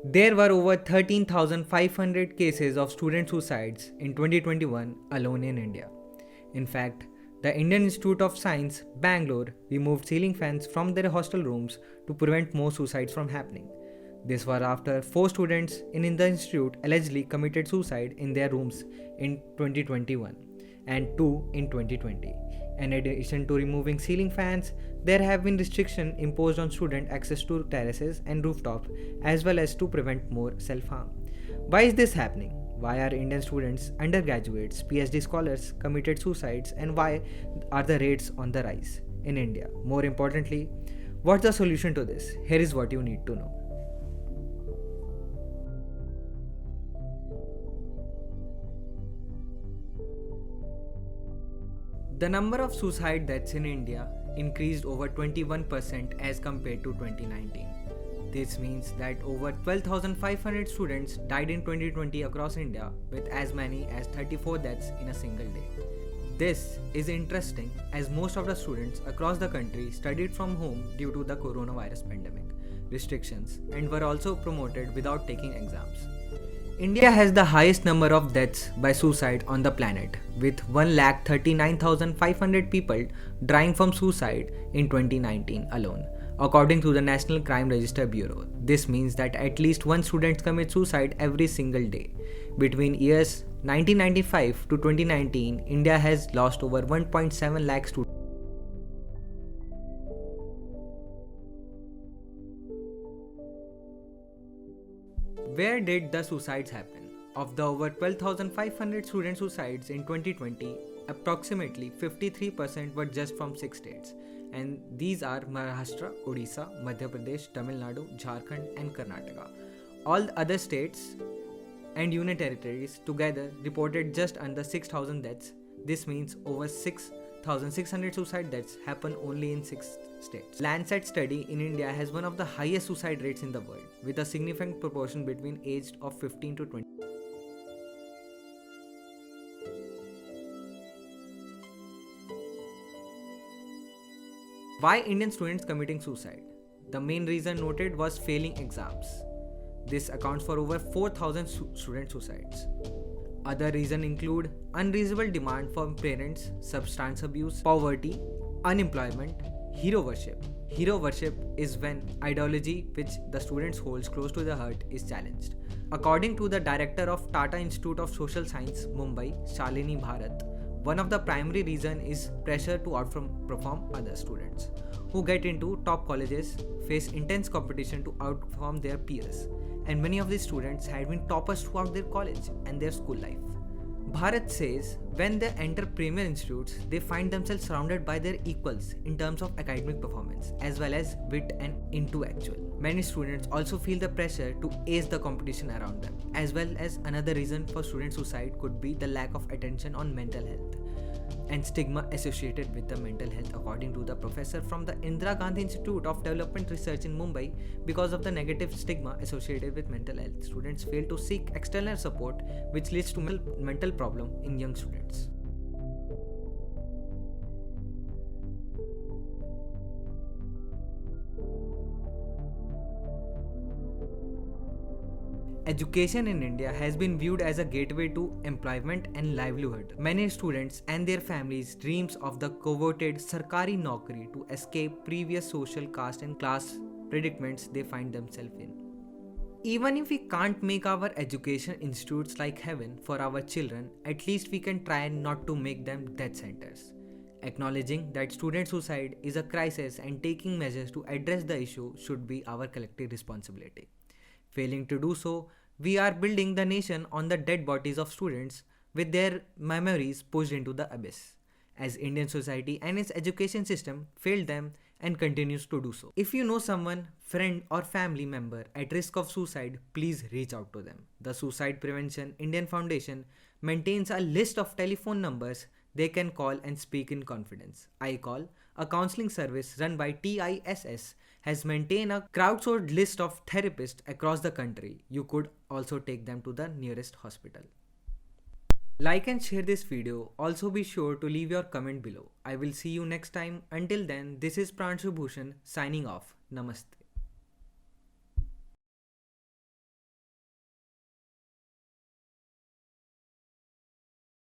There were over 13,500 cases of student suicides in 2021 alone in India. In fact, the Indian Institute of Science, Bangalore, removed ceiling fans from their hostel rooms to prevent more suicides from happening. This was after 4 students in the institute allegedly committed suicide in their rooms in 2021 and 2 in 2020. In addition to removing ceiling fans, there have been restrictions imposed on student access to terraces and rooftops as well as to prevent more self-harm. Why is this happening? Why are Indian students, undergraduates, PhD scholars committed suicides, and why are the rates on the rise in India? More importantly, what's the solution to this? Here is what you need to know. The number of suicide deaths in India increased over 21% as compared to 2019. This means that over 12,500 students died in 2020 across India, with as many as 34 deaths in a single day. This is interesting as most of the students across the country studied from home due to the coronavirus pandemic restrictions and were also promoted without taking exams. India has the highest number of deaths by suicide on the planet, with 1,39,500 people dying from suicide in 2019 alone, according to the National Crime Register Bureau. This means that at least one student commits suicide every single day. Between years 1995 to 2019, India has lost over 1.7 lakh students. Where did the suicides happen? Of the over 12,500 student suicides in 2020, approximately 53% were just from 6 states. And these are Maharashtra, Odisha, Madhya Pradesh, Tamil Nadu, Jharkhand and Karnataka. All other states and union territories together reported just under 6,000 deaths. This means over 6,600 suicide deaths happen only in 6 states. Lancet study in India has one of the highest suicide rates in the world, with a significant proportion between aged of 15 to 20. Why Indian students committing suicide? The main reason noted was failing exams. This accounts for over 4,000 student suicides. Other reasons include unreasonable demand from parents, substance abuse, poverty, unemployment, hero worship. Hero worship is when ideology which the students holds close to the heart is challenged. According to the director of Tata Institute of Social Science, Mumbai, Shalini Bharat, one of the primary reasons is pressure to outperform other students who get into top colleges, face intense competition to outperform their peers, and many of these students had been toppers throughout their college and their school life. Bharat says when they enter premier institutes, they find themselves surrounded by their equals in terms of academic performance as well as wit and intellectual. Many students also feel the pressure to ace the competition around them, as well as another reason for student suicide could be the lack of attention on mental health and stigma associated with the mental health, according to the professor from the Indira Gandhi Institute of Development Research in Mumbai. Because of the negative stigma associated with mental health, students fail to seek external support, which leads to mental problem in young students. Education in India has been viewed as a gateway to employment and livelihood. Many students and their families dreams of the coveted Sarkari Naukri to escape previous social caste and class predicaments they find themselves in. Even if we can't make our education institutes like heaven for our children, at least we can try not to make them death centers. Acknowledging that student suicide is a crisis and taking measures to address the issue should be our collective responsibility. Failing to do so, we are building the nation on the dead bodies of students with their memories pushed into the abyss, as Indian society and its education system failed them and continues to do so. If you know someone, friend or family member at risk of suicide, please reach out to them. The Suicide Prevention Indian Foundation maintains a list of telephone numbers they can call and speak in confidence. iCall, a counseling service run by TISS, has maintained a crowdsourced list of therapists across the country. You could also take them to the nearest hospital. Like and share this video. Also be sure to leave your comment below. I will see you next time. Until then, this is Pranshu Bhushan signing off. Namaste.